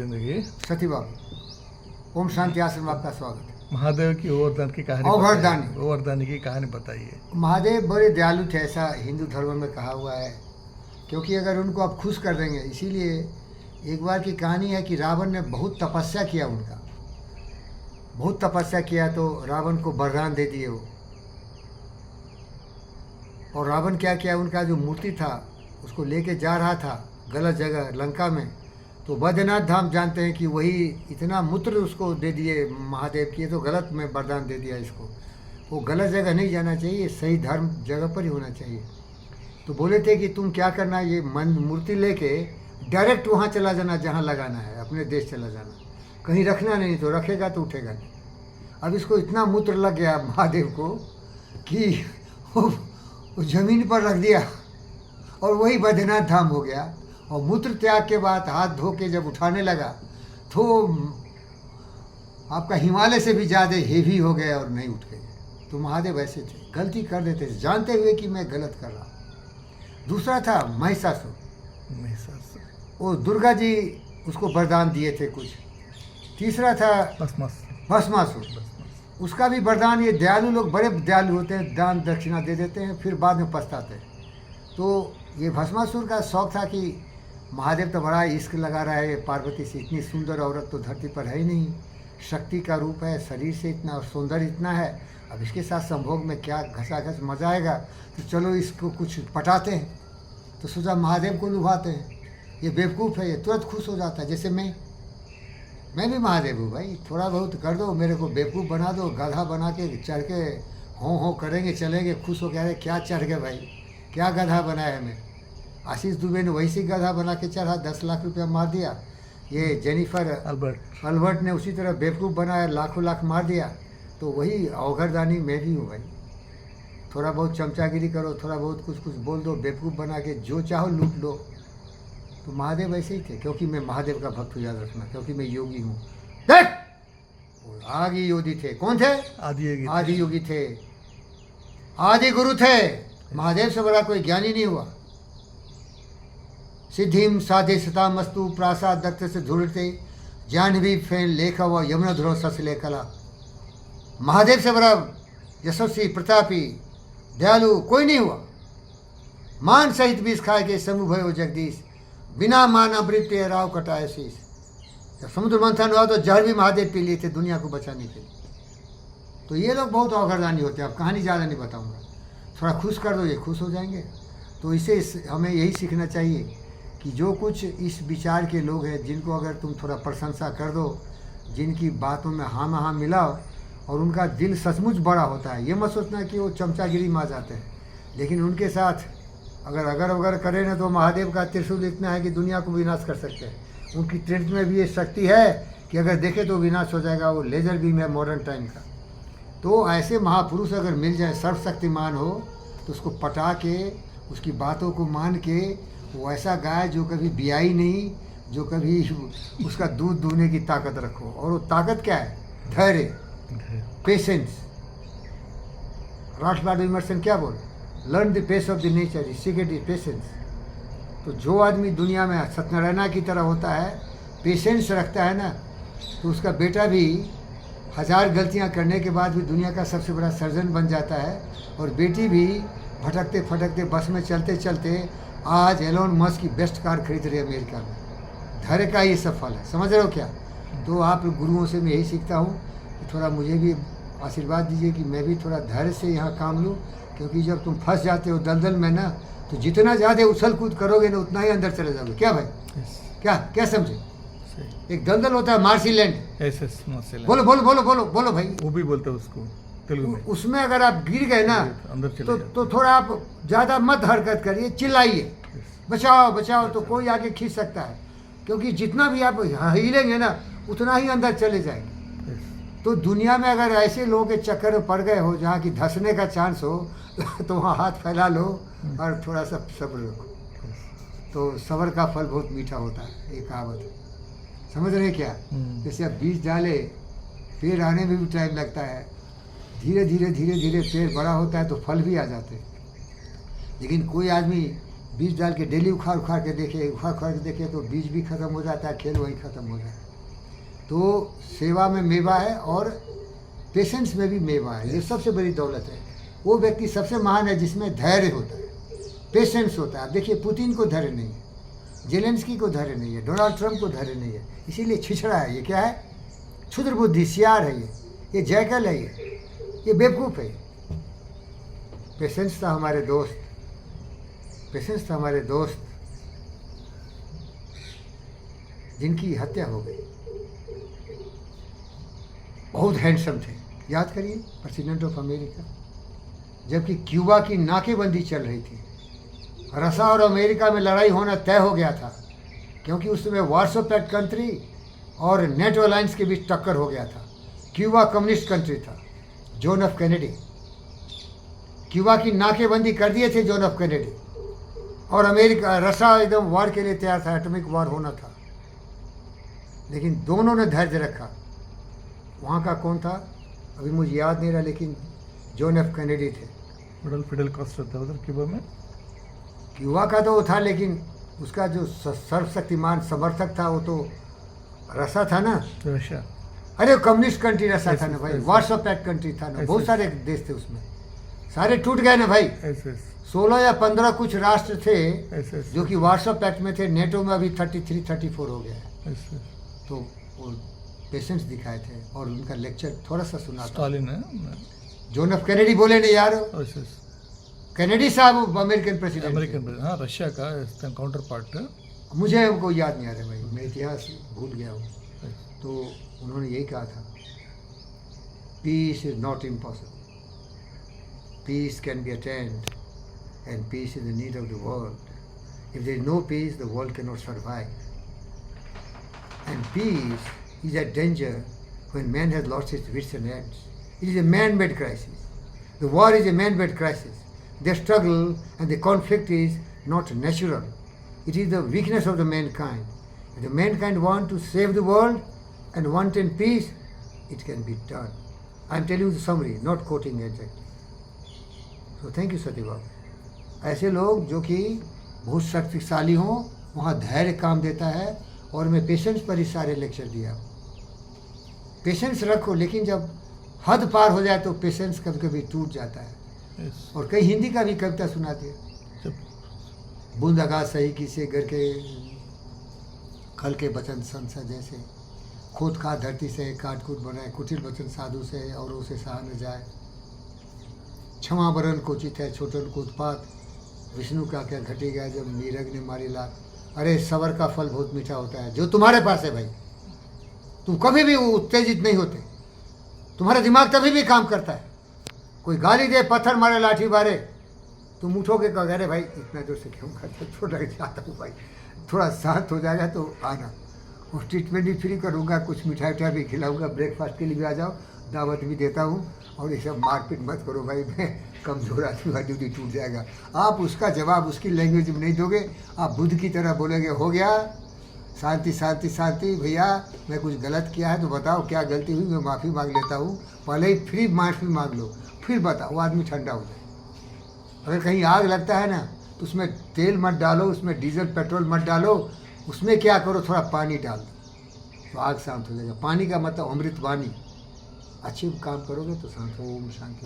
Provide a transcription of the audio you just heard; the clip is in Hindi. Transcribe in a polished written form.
जिंदगी। सती बाबू, ओम शांति आश्रम आपका स्वागत है। महादेव की गोवर्धन की कहानी गोवर्धन। गोवर्धन की कहानी बताइए। महादेव बड़े दयालु थे, ऐसा हिंदू धर्म में कहा हुआ है, क्योंकि अगर उनको आप खुश कर देंगे, इसीलिए एक बार की कहानी है कि रावण ने बहुत तपस्या किया, उनका बहुत तपस्या किया तो रावण को वरदान दे दिए वो। और रावण क्या किया, उनका जो मूर्ति था उसको लेके जा रहा था गलत जगह लंका में, तो बैद्यनाथ धाम जानते हैं कि वही इतना मूत्र उसको दे दिए महादेव की, तो गलत में वरदान दे दिया इसको। वो गलत जगह नहीं जाना चाहिए, सही धर्म जगह पर ही होना चाहिए। तो बोले थे कि तुम क्या करना, ये मूर्ति लेके डायरेक्ट वहाँ चला जाना जहाँ लगाना है, अपने देश चला जाना, कहीं रखना नहीं, तो रखेगा तो उठेगा नहीं। अब इसको इतना मूत्र लग गया महादेव को कि वो ज़मीन पर रख दिया और वही बैद्यनाथ धाम हो गया। और मूत्र त्याग के बाद हाथ धो के जब उठाने लगा तो आपका हिमालय से भी ज़्यादा हेवी हो गया और नहीं उठ गए। तो महादेव ऐसे थे, गलती कर देते थे जानते हुए कि मैं गलत कर रहा हूँ। दूसरा था महिषासुर, वो दुर्गा जी उसको वरदान दिए थे कुछ। तीसरा था भस्मासुर, उसका भी वरदान, ये दयालु लोग बड़े दयालु होते हैं, दान दक्षिणा दे देते हैं फिर बाद में पछताते हैं। तो ये भस्मासुर का शौक था कि महादेव तो बड़ा इश्क लगा रहा है पार्वती से, इतनी सुंदर औरत तो धरती पर है ही नहीं, शक्ति का रूप है, शरीर से इतना और सौंदर्य इतना है, अब इसके साथ संभोग में क्या घसाघस मजा आएगा, तो चलो इसको कुछ पटाते हैं। तो सोचा महादेव को लुभाते हैं, ये बेवकूफ़ है, ये तुरंत खुश हो जाता है। जैसे मैं भी महादेव हूँ भाई, थोड़ा बहुत कर दो, मेरे को बेवकूफ़ बना दो, गधा बना के चढ़ के हों करेंगे चलेंगे, खुश हो गए, क्या चढ़ गए भाई, क्या गधा बनाया हमें। आशीष दुबे ने वैसे ही गधा बना के चढ़ा, 10 लाख रुपया मार दिया। ये जेनिफर अल्बर्ट ने उसी तरह बेवकूफ़ बनाया, लाखों लाख मार दिया। तो वही अवघरदानी मैं भी हूँ भाई, थोड़ा बहुत चमचागिरी करो, थोड़ा बहुत कुछ बोल दो, बेवकूफ़ बना के जो चाहो लूट लो। तो महादेव ऐसे ही थे, क्योंकि मैं महादेव का भक्त हूँ, याद रखना, क्योंकि मैं योगी हूँ। देख आदि योगी थे, कौन थे? आदि योगी थे, आदि गुरु थे। महादेव से बड़ा कोई ज्ञानी नहीं हुआ। सिद्धिम साधे सता मस्तु प्रासाद दत्त से धुरते जानवी फेन लेखा व यमुना ध्रुव ससले कला। महादेव से बड़ा यशस्वी प्रतापी दयालु कोई नहीं हुआ। मान सहित विष खाए के समूह भयो जगदीश, बिना मान अमृत्य राव कटाए शीश। जब समुद्र मंथन हुआ तो जहर भी महादेव पी लिए थे दुनिया को बचाने के लिए। तो ये लोग बहुत अवघरदानी होते हैं। अब कहानी ज़्यादा नहीं बताऊंगा, थोड़ा खुश कर दो, ये खुश हो जाएंगे। तो इसे हमें यही सीखना चाहिए कि जो कुछ इस विचार के लोग हैं, जिनको अगर तुम थोड़ा प्रशंसा कर दो, जिनकी बातों में हाँ में हाँ मिलाओ और उनका दिल सचमुच बड़ा होता है, ये मत सोचना कि वो चमचागिरी मार जाते हैं। लेकिन उनके साथ अगर करें ना, तो महादेव का त्रिशूल इतना है कि दुनिया को विनाश कर सकते हैं। उनकी ट्रेंड में भी ये शक्ति है कि अगर देखे तो विनाश हो जाएगा। वो लेजर बीम है मॉडर्न टाइम का। तो ऐसे महापुरुष अगर मिल जाए, सर्वशक्तिमान हो, तो उसको पटा के, उसकी बातों को मान के, वो ऐसा गाय जो कभी बियाई नहीं, जो कभी उसका दूध दूहने की ताकत रखो। और वो ताकत क्या है? धैर्य, पेशेंस। राष्ट्रवाद विमर्शन क्या बोल, learn the pace of the nature, secret the patience. तो जो आदमी दुनिया में सत्यनारायण की तरह होता है, पेशेंस रखता है ना, तो उसका बेटा भी 1000 गलतियां करने के बाद भी दुनिया का सबसे बड़ा सर्जन बन जाता है। और बेटी भी भटकते फटकते बस में चलते चलते आज एलोन मस्क की बेस्ट कार खरीद रही है अमेरिका में। धैर्य का ये सफल है, समझ रहे हो क्या? तो आप गुरुओं से मैं यही सीखता हूँ कि थोड़ा मुझे भी आशीर्वाद दीजिए कि मैं भी थोड़ा धैर्य से यहाँ काम लूँ। क्योंकि जब तुम फंस जाते हो दलदल में ना, तो जितना ज़्यादा उछल कूद करोगे ना, उतना ही अंदर चले जाओगे। क्या भाई? क्या समझे? एक दलदल होता है मार्सीलैंड, बोलो बोलो बोलो बोलो बोलो भाई, वो भी बोलते हैं उसको तेलुगु में। उसमें अगर आप गिर गए ना, तो थोड़ा आप ज़्यादा मत हरकत करिए, चिल्लाइए बचाओ बचाओ, तो कोई आगे खींच सकता है। क्योंकि जितना भी आप हिलेंगे ना, उतना ही अंदर चले जाएंगे। तो दुनिया में अगर ऐसे लोगों के चक्कर में पड़ गए हो जहाँ की धंसने का चांस हो, तो वहाँ हाथ फैला लो और थोड़ा सा सब्र रखो। तो सब्र का फल बहुत मीठा होता है, ये कहावत है। समझ रहे क्या? जैसे आप बीज डाले, पेड़ आने में भी टाइम लगता है, धीरे धीरे पेड़ बड़ा होता है तो फल भी आ जाते हैं। लेकिन कोई आदमी बीज डाल के डेली उखाड़ उखाड़ के देखे तो बीज भी खत्म हो जाता है, खेल वहीं खत्म हो जाता है। तो सेवा में मेवा है और पेशेंस में भी मेवा है, ये सबसे बड़ी दौलत है। वो व्यक्ति सबसे महान है जिसमें धैर्य होता है, पेशेंस होता है। आप देखिए पुतिन को धैर्य नहीं है, जेलेंस्की को धैर्य नहीं है, डोनाल्ड ट्रंप को धैर्य नहीं है, इसीलिए छिछड़ा है। ये क्या है? क्षुद्र बुद्धि, सियार है ये जैकल है, ये बेवकूफ़ है। पेशेंस था हमारे दोस्त, पेशेंस था हमारे दोस्त जिनकी हत्या हो गई। बहुत हैंडसम थे, याद करिए, प्रेसिडेंट ऑफ अमेरिका। जबकि क्यूबा की नाकेबंदी चल रही थी, रसा और अमेरिका में लड़ाई होना तय हो गया था, क्योंकि उस समय वार्सो पैक्ट कंट्री और नेटो अलायंस के बीच टक्कर हो गया था। क्यूबा कम्युनिस्ट कंट्री था, जॉन एफ कैनेडी। क्यूबा की नाकेबंदी कर दिए थे जॉन एफ कैनेडी, और अमेरिका रसा एकदम वार के लिए तैयार था, एटॉमिक वार होना था। लेकिन दोनों ने धैर्य रखा। वहाँ का कौन था अभी मुझे याद नहीं रहा, लेकिन जॉन एफ कैनेडी थे। फिडेल कास्ट्रो था उधर क्यूबा में। क्यूबा का तो वो था, लेकिन उसका जो सर्वशक्तिमान समर्थक था वो तो रसा था ना, रशिया। अरे कम्युनिस्ट कंट्री रसा था ना ऐसे- भाई, ऐसे- वार्सो पैक्ट कंट्री था ना, ऐसे- बहुत सारे देश थे उसमें, सारे टूट गए ना भाई। ऐसे 16 या 15 कुछ राष्ट्र थे ऐसे जो कि वार्सो पैक्ट में थे। नेटो में अभी 33-34 हो गया है। ऐसे तो वो पेशेंस दिखाए थे और उनका लेक्चर थोड़ा सा सुना था। स्टालिन है। जॉन एफ कैनेडी बोले नहीं यार, ऐसे कैनेडी साहब अमेरिकन प्रेसिडेंट थे। अमेरिकन प्रेसिडेंट, हाँ, रशिया का काउंटर पार्ट। मुझे हमको याद नहीं आ रहा भाई, मैं इतिहास भूल गया हूँ। तो उन्होंने यही कहा था, peace is not impossible, peace can be attained and peace is the need of the world. If there is no peace the world can not survive, and peace is at danger when man has lost his wits and ends. It is a man-made crisis. The war is a man-made crisis. The struggle and the conflict is not natural. It is the weakness of the mankind. If the mankind want to save the world and want in peace, it can be done. I am telling you the summary, not quoting exactly. So thank you, Sati Babu. ऐसे लोग जो कि बहुत शक्तिशाली हों, वहाँ धैर्य काम देता है। और मैं पेशेंस पर ही सारे लेक्चर दिया। पेशेंस रखो, लेकिन जब हद पार हो जाए तो पेशेंस कभी कभी टूट जाता है। और कई हिंदी का भी कविता सुनाते हैं, बूंद आकाश सही किसे घर के खल के बचन संसा जैसे, खोद खाद धरती से काट कूट बनाए, कुटिल बचन साधु से और उसे सहा न जाए। क्षमा वरण को चित है छोटन को उत्पात, विष्णु का क्या घटी गया जब नीरग ने मारी लात। अरे सबर का फल बहुत मीठा होता है, जो तुम्हारे पास है भाई। तुम कभी भी उत्तेजित नहीं होते, तुम्हारा दिमाग तभी भी काम करता है। कोई गाली दे, पत्थर मारे, लाठी मारे, तुम उठोगे कहोगे अरे भाई इतना जोर से क्यों करते, छोटा जाता हूँ भाई, थोड़ा शांत हो जाएगा तो आना। और ट्रीटमेंट भी फ्री करूँगा, कुछ मिठाई उठाई भी खिलाऊंगा, ब्रेकफास्ट के लिए भी आ जाओ, दावत भी देता हूँ। और ये सब मारपीट मत करो भाई, मैं कमज़ोर आदमी का ड्यूटी टूट जाएगा। आप उसका जवाब उसकी लैंग्वेज में नहीं दोगे, आप बुद्ध की तरह बोलेंगे हो गया, शांति शांति शांति, भैया मैं कुछ गलत किया है तो बताओ क्या गलती हुई, मैं माफ़ी मांग लेता हूँ। पहले ही फ्री माफ़ी मांग लो, फिर बताओ, वो आदमी ठंडा हो जाए। अगर कहीं आग लगता है ना तो उसमें तेल मत डालो, उसमें डीजल पेट्रोल मत डालो, उसमें क्या करो थोड़ा पानी डाल दो तो आग शांत हो जाएगा। पानी का मतलब अमृत वाणी, अच्छे काम करोगे तो शांत हो। ओम शांति।